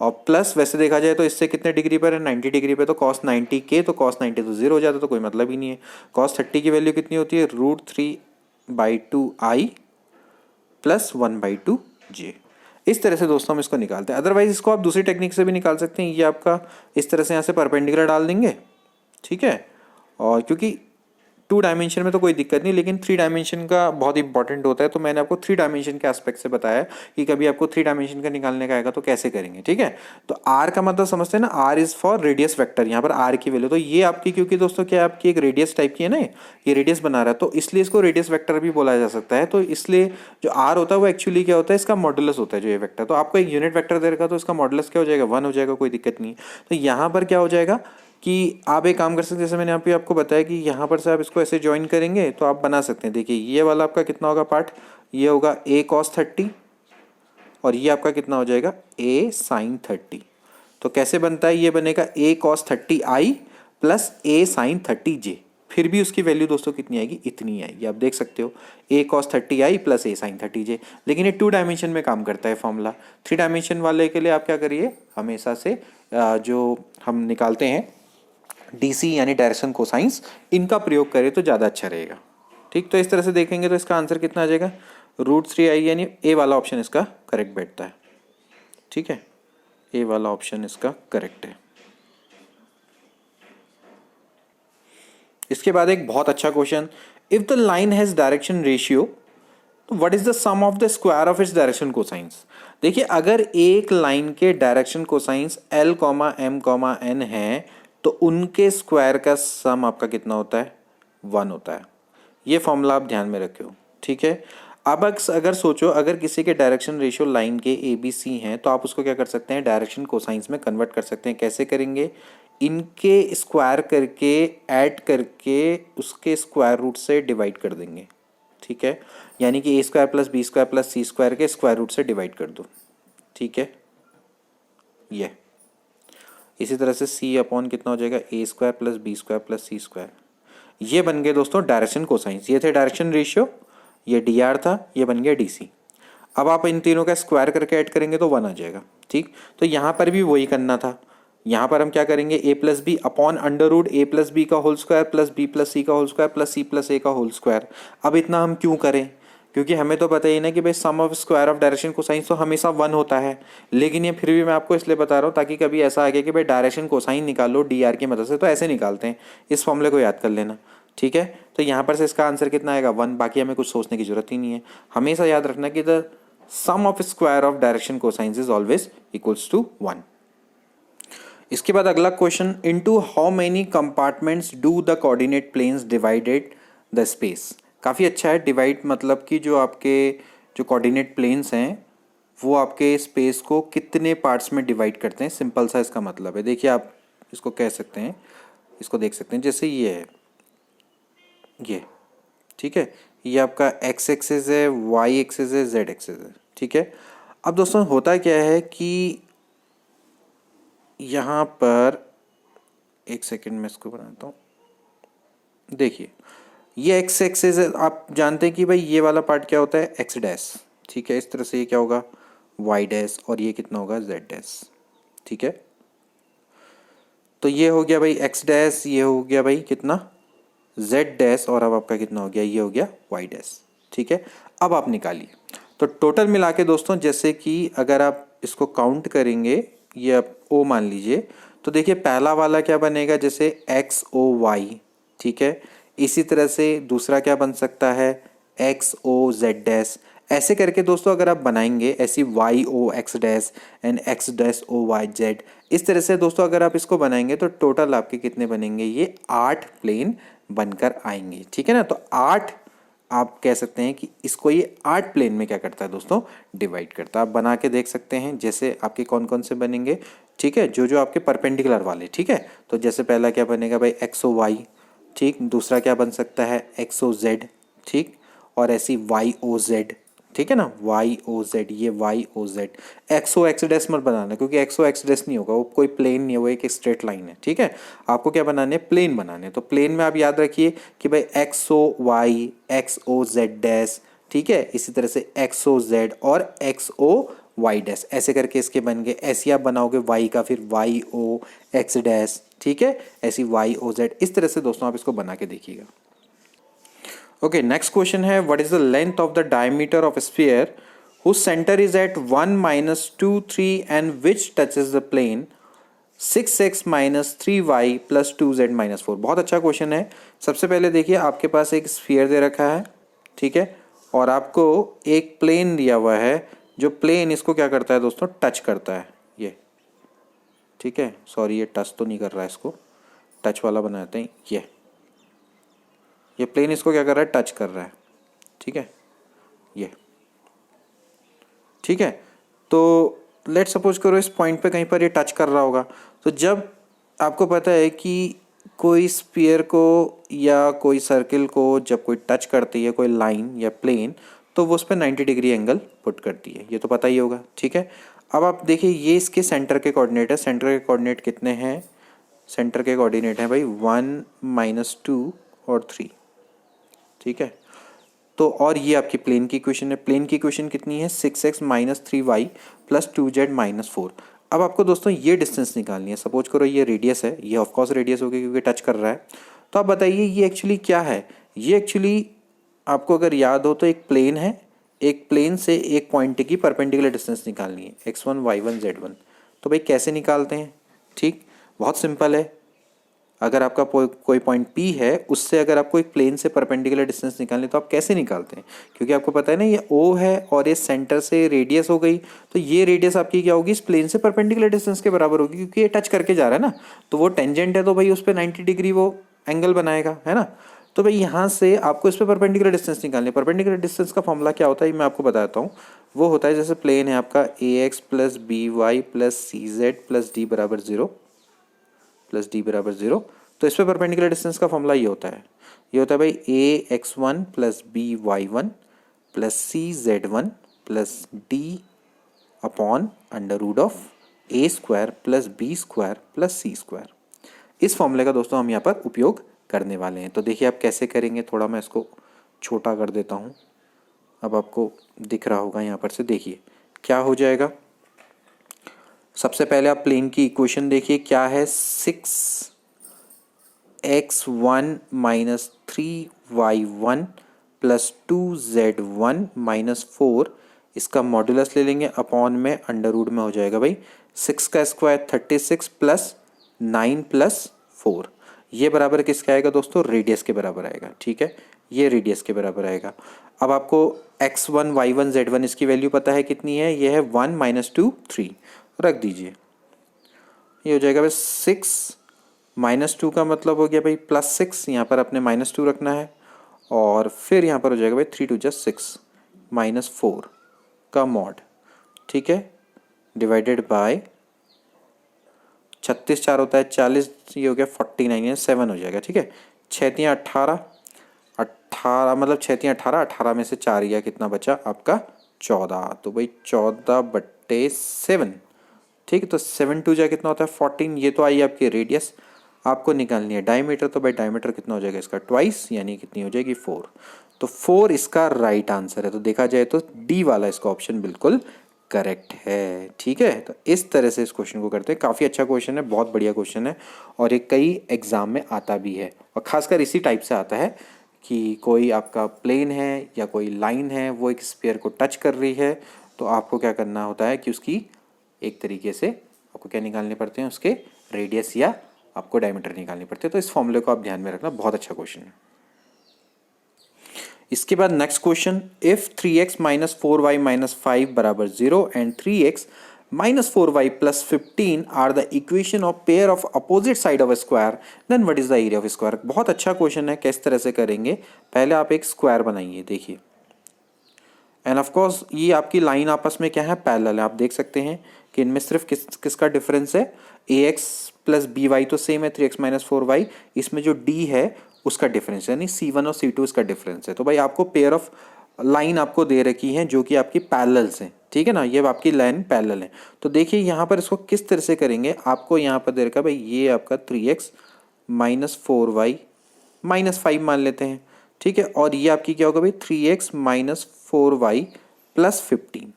और प्लस वैसे देखा जाए तो इससे कितने डिग्री पर है, 90 डिग्री पे, तो cos 90 के, तो cos 90 तो 0 हो जाता है, तो कोई मतलब ही नहीं है। cos 30 की वैल्यू कितनी होती है, √3/2 i प्लस 1/2 j। इस तरह से दोस्तों हम इसको निकालते हैं। अदरवाइज इसको आप दूसरी टेक्निक से भी निकाल सकते हैं। ये आपका इस तरह से यहाँ से परपेंडिकुलर डाल देंगे। ठीक है, और क्योंकि 2 डायमेंशन में तो कोई दिक्कत नहीं, लेकिन 3 डायमेंशन का बहुत इंपॉर्टेंट होता है। तो मैंने आपको 3 डायमेंशन के एस्पेक्ट से बताया कि कभी आपको 3 डायमेंशन का निकालने का आएगा तो कैसे करेंगे। ठीक है, तो r का मतलब समझते हैं ना, r is for radius vector, यहाँ पर r की वैल्यू, तो ये आपकी क्योंकि दोस्तों क्या आपकी एक रेडियस टाइप की है ना, ये रेडियस बना रहा है, तो इसलिए इसको रेडियस वेक्टर भी बोला जा सकता है। तो इसलिए जो r होता है वो एक्चुअली क्या होता है, इसका मॉडुलस होता है जो ये वेक्टर। तो आपको एक यूनिट वेक्टर दे रखा, तो इसका मॉडुलस क्या हो जाएगा 1 हो जाएगा, कोई दिक्कत नहीं। तो यहाँ पर क्या हो जाएगा कि आप एक काम कर सकते हैं, जैसे मैंने यहाँ पे आपको बताया कि यहाँ पर से आप इसको ऐसे ज्वाइन करेंगे तो आप बना सकते हैं। देखिए ये वाला आपका कितना होगा पार्ट, ये होगा a cos 30 और ये आपका कितना हो जाएगा a sin 30। तो कैसे बनता है, ये बनेगा a cos 30 i plus a sin 30 j। फिर भी उसकी वैल्यू दोस्तों कितनी आएगी, इतनी आएगी। आप देख सकते हो a cos 30 I plus a sin 30j। लेकिन ये 2 डायमेंशन में काम करता है फॉर्मूला। 3 डायमेंशन वाले के लिए आप क्या करिए, हमेशा से जो हम निकालते हैं DC यानी डायरेक्शन कोसाइंस, इनका प्रयोग करें तो ज़्यादा अच्छा रहेगा। ठीक, तो इस तरह से देखेंगे तो इसका आंसर कितना आ जाएगा, √3i, यानी ए वाला ऑप्शन इसका करेक्ट बैठता है। ठीक है, ए वाला ऑप्शन इसका करेक्ट है। इसके बाद एक बहुत अच्छा question, if the line has direction ratio तो what is the sum of the square of its direction cosines. देखिए, अगर एक लाइन के direction cosines L, M, N है तो उनके स्क्वायर का सम आपका कितना होता है, 1 होता है। ये फॉर्मूला आप ध्यान में रखियो। ठीक है, अब अगर सोचो, अगर किसी के डायरेक्शन रेशियो लाइन के ABC हैं तो आप उसको क्या कर सकते हैं, डायरेक्शन कोसाइंस में कन्वर्ट कर सकते हैं। कैसे करेंगे, इनके स्क्वायर करके ऐड करके उसके स्क्वायर रूट से डिवाइड कर देंगे। ठीक है, यानी कि a² + b² + c² के स्क्वायर रूट से डिवाइड कर दो। ठीक है, ये इसी तरह से c अपॉन कितना हो जाएगा, a² + b² + c²। ये बन गए दोस्तों डायरेक्शन कोसाइंस। ये थे डायरेक्शन रेशियो, ये dr था, ये बन गया dc। अब आप इन तीनों का स्क्वायर करके ऐड करेंगे तो 1 आ जाएगा। ठीक, तो यहाँ पर भी वही करना था। यहाँ पर हम क्या करेंगे, a + b upon √a + b का whole square plus b + c का whole square plus c + a का होल स्क्वायर। अब इतना हम क्यों करें, क्योंकि हमें तो पता ही ना कि भाई sum of square of direction cosines तो हमेशा 1 होता है। लेकिन ये फिर भी मैं आपको इसलिए बता रहा हूँ ताकि कभी ऐसा आगे कि भाई डायरेक्शन कोसाइन निकालो dr की मदद से, तो ऐसे निकालते हैं। इस फॉर्मूले को याद कर लेना। ठीक है, तो यहाँ पर से इसका आंसर कितना आएगा, 1। बाकी हमें कुछ सोचने की जरूरत ही नहीं है। हमेशा याद रखना कि the sum of square of direction cosines is always equals to 1। इसके बाद अगला question, into how many compartments do the coordinate planes divided the space. काफ़ी अच्छा है। डिवाइड मतलब कि जो आपके जो कोऑर्डिनेट प्लेन्स हैं वो आपके स्पेस को कितने पार्ट्स में डिवाइड करते हैं, सिंपल सा इसका मतलब है। देखिए, आप इसको कह सकते हैं, इसको देख सकते हैं, जैसे ये है, ये ठीक है, ये आपका x एक्सिस है, y एक्सिस है, z एक्सिस है। ठीक है, अब दोस्तों होता क्या है कि यहाँ पर एक सेकंड में इसको बनाता हूँ। देखिए, ये x एक्सिस है, आप जानते हैं कि भाई ये वाला पार्ट क्या होता है, x डैश। ठीक है, इस तरह से ये क्या होगा, y डैश, और ये कितना होगा, z डैश। ठीक है, तो ये हो गया भाई x डैश, ये हो गया भाई कितना, z डैश, और अब आपका कितना हो गया, ये हो गया y डैश। ठीक है, अब आप निकालिए तो टोटल मिला के दोस्तों, जैसे कि अगर आप इसको काउंट करेंगे, ये आप O मान लीजिए, तो देखिए पहला वाला क्या बनेगा, जैसे XOY। ठीक है, इसी तरह से दूसरा क्या बन सकता है, XOZ डैश। ऐसे करके दोस्तों अगर आप बनाएंगे ऐसी YOX dash and X dash OYZ, इस तरह से दोस्तों अगर आप इसको बनाएंगे तो टोटल आपके कितने बनेंगे, ये 8 प्लेन बनकर आएंगे। ठीक है ना, तो 8 आप कह सकते हैं कि इसको ये 8 प्लेन में क्या करता है दोस्तों, डिवाइड करता है। आप बना के देख सकते हैं जैसे आपके कौन कौन से बनेंगे। ठीक है, जो जो आपके परपेंडिकुलर वाले। ठीक है, तो जैसे पहला क्या बनेगा भाई, XOY। ठीक, दूसरा क्या बन सकता है, XOZ। ठीक, और ऐसी YOZ। ठीक है ना, YOZ, ये YOZ। XOX डैश मत बनाना, क्योंकि XOX डैश नहीं होगा, वो कोई प्लेन नहीं है, वो एक स्ट्रेट लाइन है। ठीक है, आपको क्या बनाने, प्लेन बनाने। तो प्लेन में आप याद रखिए कि भाई XOY, XOZ डैश। ठीक है, इसी तरह से XOZ और XOY डैश, ऐसे करके इसके बन गए। ऐसे आप बनाओगे Y का, फिर YOX डैश। ठीक है, ऐसी YOZ, इस तरह से दोस्तों आप इसको बना के देखिएगा। ओके, नेक्स्ट क्वेश्चन है, what is the length of the diameter of sphere whose center is at 1 - 2 3 and which touches the plane 6x - 3y + 2z - 4। बहुत अच्छा क्वेश्चन है। सबसे पहले देखिए, आपके पास एक स्फीयर दे रखा है। ठीक है, और आपको एक प्लेन दिया हुआ है, जो प्लेन इसको क्या करता है दोस्तों, टच करता है ये। ठीक है, सॉरी ये टच तो नहीं कर रहा है, इसको टच वाला बनाते हैं। ये प्लेन इसको क्या कर रहा है, टच कर रहा है। ठीक है, ये ठीक है, तो लेट सपोज करो इस पॉइंट पे कहीं पर ये टच कर रहा होगा। तो जब आपको पता है कि कोई स्फीयर को या कोई सर्किल को जब कोई टच करती है कोई लाइन या प्लेन, तो वो उस पर 90 डिग्री एंगल पुट करती है, ये तो पता ही होगा। ठीक है, अब आप देखिए, ये इसके सेंटर के कोऑर्डिनेट है। सेंटर के कोऑर्डिनेट कितने हैं, सेंटर के कोऑर्डिनेट हैं भाई 1 - 2 और 3, ठीक है। तो और ये आपकी प्लेन की इक्वेशन है। प्लेन की इक्वेशन कितनी है? 6x minus 3y plus 2z minus 4। अब आपको दोस्तों ये डिस्टेंस निकालनी है। सपोज करो ये रेडियस है, ये ऑफकोर्स रेडियस होगी क्योंकि टच कर रहा है। तो आप बताइए ये एक्चुअली क्या है? ये एक्चुअली आपको अगर याद हो तो एक प्लेन है, एक प्लेन से एक पॉइंट की परपेंडिकुलर डिस्टेंस निकालनी है, x1 y1 z1। तो भाई कैसे निकालते हैं? ठीक, बहुत सिंपल है। अगर आपका कोई पॉइंट P है, उससे अगर आपको एक प्लेन से परपेंडिकुलर डिस्टेंस निकालनी तो आप कैसे निकालते हैं? क्योंकि आपको पता है ना ये O है और ये सेंटर से रेडियस हो गई, तो ये रेडियस आपकी क्या होगी? इस प्लेन से परपेंडिकुलर डिस्टेंस के बराबर होगी, क्योंकि ये टच करके जा रहा है ना। तो वो टेंजेंट है तो भाई उस पर 90 डिग्री वो एंगल बनाएगा, है ना। तो भाई यहाँ से आपको इस पर परपेंडिकुलर डिस्टेंस निकालनी है। परपेंडिकुलर डिस्टेंस का फॉर्मूला क्या होता है मैं आपको बताता हूँ। वो होता है जैसे प्लेन है आपका ax plus B Y plus C Z plus D बराबर 0 प्लस डी बराबर 0। तो इस पर परपेंडिकुलर डिस्टेंस का फॉर्मूला ये होता है, भाई A X one plus B Y one plus C Z one plus D upon under root of A square plus B square plus C square. इस फॉर्मूले का दोस्तों हम यहाँ पर उपयोग करने वाले हैं। तो देखिए आप कैसे करेंगे, थोड़ा मैं इसको छोटा कर देता हूँ। अब आपको दिख रहा होगा यहाँ पर से, देखिए क्या हो जाएगा। सबसे पहले आप प्लेन की इक्वेशन देखिए क्या है, 6x1 minus 3y1 plus 2z1 minus 4, इसका मॉड्यूलस ले लेंगे, अपॉन में अंडर रूट में हो जाएगा भाई 6 का स्क्वायर 36 प्लस 9 प्लस 4। ये बराबर किसका आएगा दोस्तों? रेडियस के बराबर आएगा, ठीक है। ये रेडियस के बराबर आएगा। अब आपको x1 y1 z1 इसकी वैल्यू पता है कितनी है? ये है 1 माइनस 2 3, रख दीजिए। ये हो जाएगा भाई 6 माइनस 2 का मतलब हो गया भाई प्लस 6, यहाँ पर अपने माइनस 2 रखना है, और फिर यहाँ पर हो जाएगा भाई 3 2 just 6 माइनस 4 का मॉड, ठीक है, डिवाइडेड बाय 36 4 होता है 40, ये हो गया 49 या 7 हो जाएगा, ठीक है। 6 3 18 18 मतलब 6 3 18, 18 में से 4 गया, कितना बचा आपका? 14। तो भाई 14/7, ठीक है। तो 7 2 जा कितना होता है? 14। ये तो आई आपकी रेडियस, आपको निकालनी है डायमीटर। तो भाई डायमीटर कितना हो जाएगा इसका? ट्वाइस, यानी कितनी हो जाएगी? 4। तो 4 इसका राइट आंसर है। तो देखा जाए तो डी वाला इसका ऑप्शन बिल्कुल करेक्ट है, ठीक है। तो इस तरह से इस क्वेश्चन को करते हैं। काफ़ी अच्छा क्वेश्चन है, बहुत बढ़िया क्वेश्चन है, और ये कई एग्जाम में आता भी है, और खासकर इसी टाइप से आता है कि कोई आपका प्लेन है या कोई लाइन है, वो एक स्फीयर को टच कर रही है, तो आपको क्या करना होता है कि उसकी एक तरीके से आपको क्या निकालने पड़ते हैं? उसके रेडियस या आपको डायमीटर निकालनी पड़ती है। तो इस फॉर्मूले को आप ध्यान में रखना, बहुत अच्छा क्वेश्चन है। इसके बाद next question, if 3x minus 4y minus 5 बराबर 0 and 3x minus 4y plus 15 are the equation of pair of opposite side of square, then what is the area of square. बहुत अच्छा क्वेश्चन है। किस तरह से करेंगे? पहले आप एक स्क्वायर बनाइए, देखिए, एंड ऑफ कोर्स ये आपकी लाइन आपस में क्या है? पैरेलल है। आप देख सकते हैं कि इनमें सिर्फ किसका डिफरेंस है? ax प्लस बी वाई तो सेम है 3x माइनस 4y, इसमें जो d है उसका डिफरेंस है, यानी c1 और c2 इसका डिफरेंस है। तो भाई आपको पेयर ऑफ लाइन आपको दे रखी है जो कि आपकी पैरेलल्स हैं, ठीक है ना। ये आपकी लाइन पैरेलल है। तो देखिए यहाँ पर इसको किस तरह से करेंगे। आपको यहाँ पर दे रखा है भाई ये आपका 3x माइनस 4y माइनस 5 मान लेते हैं, ठीक है। और ये आपकी क्या होगा भाई? 3x माइनस 4y प्लस 15,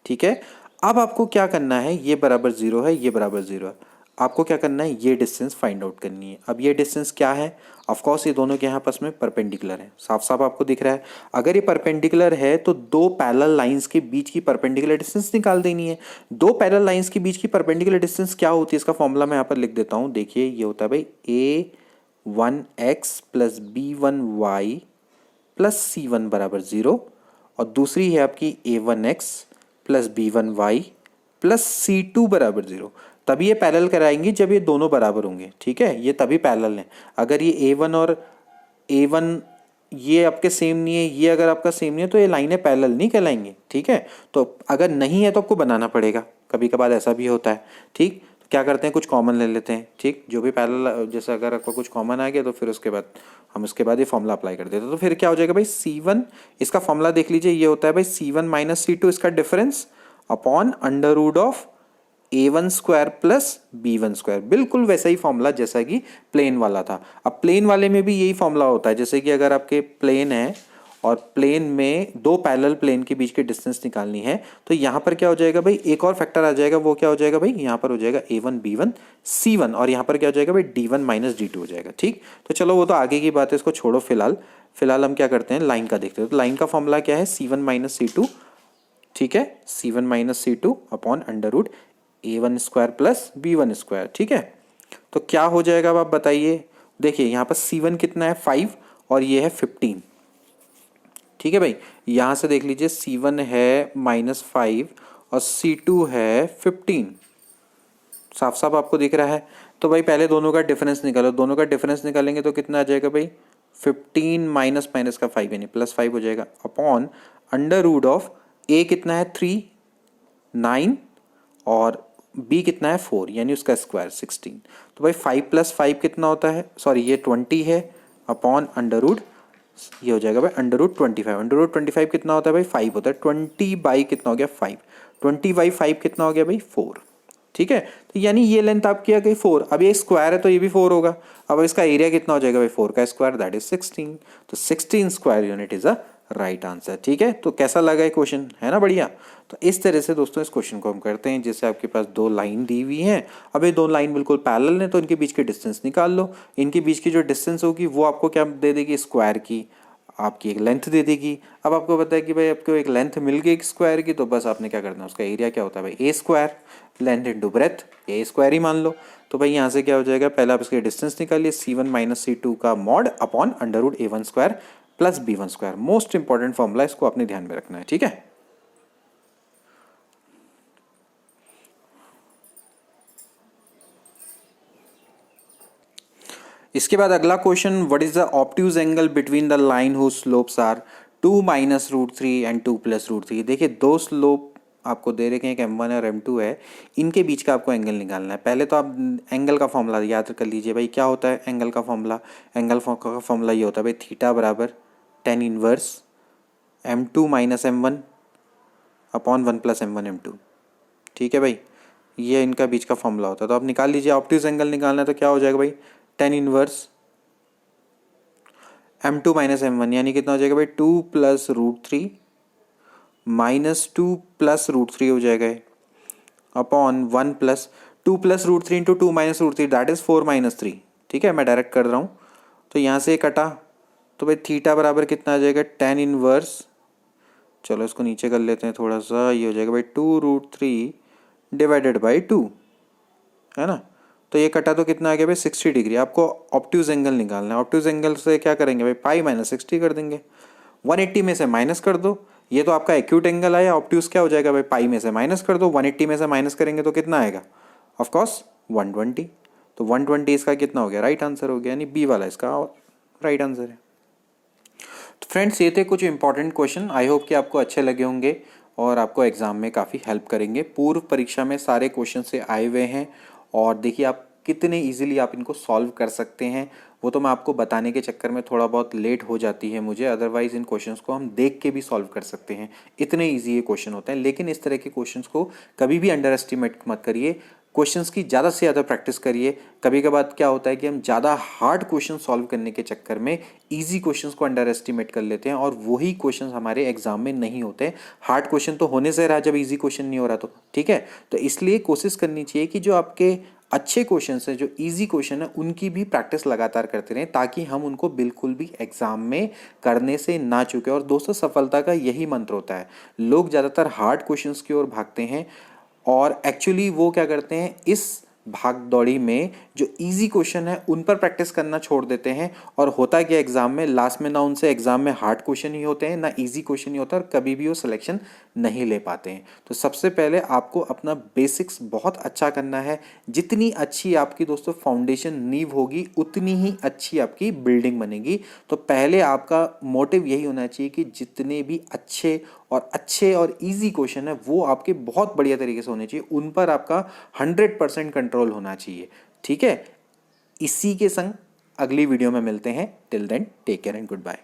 ठीक है। अब आपको क्या करना है? ये बराबर 0 है, ये बराबर 0 है। आपको क्या करना है? ये डिस्टेंस फाइंड आउट करनी है। अब ये डिस्टेंस क्या है? ऑफ कोर्स ये दोनों के यहाँ आपस में परपेंडिकुलर है, साफ साफ आपको दिख रहा है। अगर ये परपेंडिकुलर है तो दो पैरेलल लाइंस के बीच की परपेंडिकुलर डिस्टेंस निकाल देनी है। दो पैरेलल लाइंस के बीच की परपेंडिकुलर डिस्टेंस क्या होती है? इसका फॉर्मूला मैं यहाँ पर लिख देता हूँ। देखिए ये होता है भाई a1x plus b1y plus c1 बराबर 0, और दूसरी है आपकी a1x plus b1y plus c2 बराबर 0। तभी ये पैरेलल कराएंगे जब ये दोनों बराबर होंगे, ठीक है। ये तभी पैरेलल हैं। अगर ये a1 और a1 ये आपके सेम नहीं है, ये अगर आपका सेम नहीं है, तो ये लाइनें पैरेलल नहीं कहलाएंगी, ठीक है। तो अगर नहीं है तो आपको बनाना पड़ेगा, कभी कभार ऐसा भी होता है, ठीक। तो क्या करते हैं? कुछ कॉमन ले लेते हैं, ठीक। जो भी पैरेलल, जैसे अगर आपको कुछ कॉमन आ गया तो फिर उसके बाद हम उसके बाद ये फॉर्मूला अप्लाई कर देते हैं। तो फिर क्या हो जाएगा भाई? c1, इसका फॉर्मूला देख लीजिए, ये होता है भाई c1 माइनस c2 इसका difference upon under root of a1 square plus b1 square, बिल्कुल वैसा ही फॉर्मूला जैसा कि प्लेन वाला था। अब प्लेन वाले में भी यही फॉर्मूला होता है, जैसे कि अगर आपके प्लेन है और प्लेन में दो पैरेलल प्लेन के बीच की डिस्टेंस निकालनी है, तो यहाँ पर क्या हो जाएगा भाई, एक और फैक्टर आ जाएगा, वो क्या हो जाएगा भाई, यहाँ पर हो जाएगा a1 b1 c1, और यहाँ पर क्या हो जाएगा भाई, d1 माइनस d2 हो जाएगा। ठीक, तो चलो वो तो आगे की बात है, इसको छोड़ो। फिलहाल हम क्या करते हैं, लाइन का देखते हैं। तो लाइन का फॉर्मूला क्या है, c1 माइनस c2, ठीक है, c1 minus c2 upon under root a1 square plus b1 square. ठीक है, तो क्या हो जाएगा अब आप बताइए। देखिए यहाँ पर c1 कितना है 5 और ये है 15। ठीक है भाई, यहाँ से देख लीजिए c1 है -5 और c2 है 15, साफ साफ आपको दिख रहा है। तो भाई पहले दोनों का डिफरेंस निकालो, दोनों का डिफरेंस निकालेंगे तो कितना आ जाएगा भाई, 15 माइनस माइनस का 5 यानी +5 हो जाएगा, upon under root of a कितना है 3 9 और b कितना है 4 यानी उसका स्क्वायर 16। तो भाई 5 + 5 कितना होता है, सॉरी ये 20 है, अपॉन अंडर रूट, ये हो जाएगा भाई अंडर रूट 25। अंडर रूट 25 कितना होता है भाई, 5 होता है। 20 बाई कितना हो गया 5, 20 बाई 5 कितना हो गया भाई 4। ठीक है, तो यानी ये लेंथ आपकी आ गई 4। अब ये स्क्वायर है तो ये भी 4 होगा। अब इसका एरिया कितना हो जाएगा भाई, 4 का स्क्वायर दैट इज 16। तो 16 square unit is a right answer. ठीक है, तो कैसा लगा ये क्वेश्चन, है ना बढ़िया। तो इस तरह से दोस्तों इस क्वेश्चन को हम करते हैं, जैसे आपके पास दो लाइन दी हुई हैं। अब ये दो लाइन बिल्कुल पैरेलल हैं तो इनके बीच की डिस्टेंस निकाल लो। इनके बीच की जो डिस्टेंस होगी वो आपको क्या दे देगी, स्क्वायर की आपकी एक लेंथ दे देगी। अब आपको पता है कि भाई आपको एक लेंथ मिल गई एक स्क्वायर की, तो बस आपने क्या करना है, उसका एरिया क्या होता है भाई, ए स्क्वायर, लेंथ इंटू ब्रेथ, ए स्क्वायर ही मान लो। तो भाई यहाँ से क्या हो जाएगा, पहले आप इसकी डिस्टेंस निकालिए, c1 माइनस c2 का mod upon under root a1 square plus b1 square. Most important formula, इसको अपने ध्यान में रखना है। ठीक है, इसके बाद अगला question, what is the obtuse angle between the line whose slopes are 2 minus root 3 and 2 plus root 3। देखिए दो स्लोप आपको दे रखे हैं, एक m1 और m2 है, इनके बीच का आपको एंगल निकालना है। पहले तो आप एंगल का फॉर्मूला याद कर लीजिए भाई, क्या होता है एंगल का फॉर्मूला, एंगल का फॉर्मूला ये होता है भाई, थीटा बराबर tan inverse m2 minus m1 upon 1 plus m1 m2। ठीक है भाई, ये इनका बीच का फॉर्मूला होता है। तो आप निकाल लीजिए, ऑब्ट्यूज एंगल निकालना है तो क्या हो जाएगा भाई, tan inverse m2 minus m1 यानी कितना हो जाएगा भाई, 2 plus root 3 minus 2 plus root 3 हो जाएगा, upon 1 plus 2 plus root 3 into 2 minus root 3 that is 4 minus 3। ठीक है, मैं डायरेक्ट कर रहा हूँ, तो यहाँ से कटा तो भाई थीटा बराबर कितना आ जाएगा, tan इनवर्स, चलो इसको नीचे कर लेते हैं थोड़ा सा, ये हो जाएगा भाई 2 रूट 3 डिवाइडेड बाई 2, है ना। तो ये कटा तो कितना आ गया भाई 60 डिग्री। आपको ऑब्ट्यूज एंगल निकालना है, ऑब्ट्यूज एंगल से क्या करेंगे भाई, पाई माइनस 60 कर देंगे, 180 में से माइनस कर दो, ये तो आपका एक्यूट एंगल आया। ऑब्ट्यूज क्या हो जाएगा भाई, पाई में से माइनस कर दो, 180 में से माइनस करेंगे तो कितना आएगा, ऑफकोर्स 120। तो 120 इसका कितना हो गया, राइट आंसर हो गया, यानी बी वाला इसका राइट आंसर है। तो फ्रेंड्स ये थे कुछ इंपॉर्टेंट क्वेश्चन, आई होप कि आपको अच्छे लगे होंगे और आपको एग्जाम में काफ़ी हेल्प करेंगे। पूर्व परीक्षा में सारे क्वेश्चन से आए हुए हैं और देखिए आप कितने इजीली आप इनको सॉल्व कर सकते हैं, वो तो मैं आपको बताने के चक्कर में थोड़ा बहुत लेट हो जाती है मुझे, अदरवाइज़ इन क्वेश्चंस को हम देख के भी सॉल्व कर सकते हैं, इतने इजी ये क्वेश्चन होते हैं। लेकिन इस तरह के क्वेश्चंस को कभी भी अंडर एस्टिमेट मत करिए, क्वेश्चंस की ज़्यादा से ज़्यादा प्रैक्टिस करिए। कभी कभार क्या होता है कि हम ज़्यादा हार्ड क्वेश्चन सॉल्व करने के चक्कर में इजी क्वेश्चंस को अंडर एस्टिमेट कर लेते हैं और वही क्वेश्चंस हमारे एग्जाम में नहीं होते। हार्ड क्वेश्चन तो होने से रहा जब इजी क्वेश्चन नहीं हो रहा तो, ठीक है। तो इसलिए कोशिश करनी चाहिए कि जो आपके अच्छे क्वेश्चन हैं, जो इजी क्वेश्चन है, उनकी भी प्रैक्टिस लगातार करते रहें ताकि हम उनको बिल्कुल भी एग्जाम में करने से ना चूकें। और दोस्तों सफलता का यही मंत्र होता है, लोग ज़्यादातर हार्ड क्वेश्चंस की ओर भागते हैं और एक्चुअली वो क्या करते हैं, इस भाग दौड़ी में जो इजी क्वेश्चन है उन पर प्रैक्टिस करना छोड़ देते हैं और होता है कि एग्जाम में लास्ट में ना उनसे एग्जाम में हार्ड क्वेश्चन ही होते हैं ना इजी क्वेश्चन ही होता है और कभी भी वो सिलेक्शन नहीं ले पाते हैं। तो सबसे पहले आपको अपना बेसिक्स बहुत अच्छा करना है। जितनी अच्छी आपकी दोस्तों फाउंडेशन नींव होगी उतनी ही अच्छी आपकी बिल्डिंग बनेगी। तो पहले आपका मोटिव यही होना चाहिए कि जितने भी अच्छे और इजी क्वेश्चन है वो आपके बहुत बढ़िया तरीके से होने चाहिए, उन पर आपका 100% कंट्रोल होना चाहिए, ठीक है। इसी के संग अगली वीडियो में मिलते हैं। Till then take care and good bye.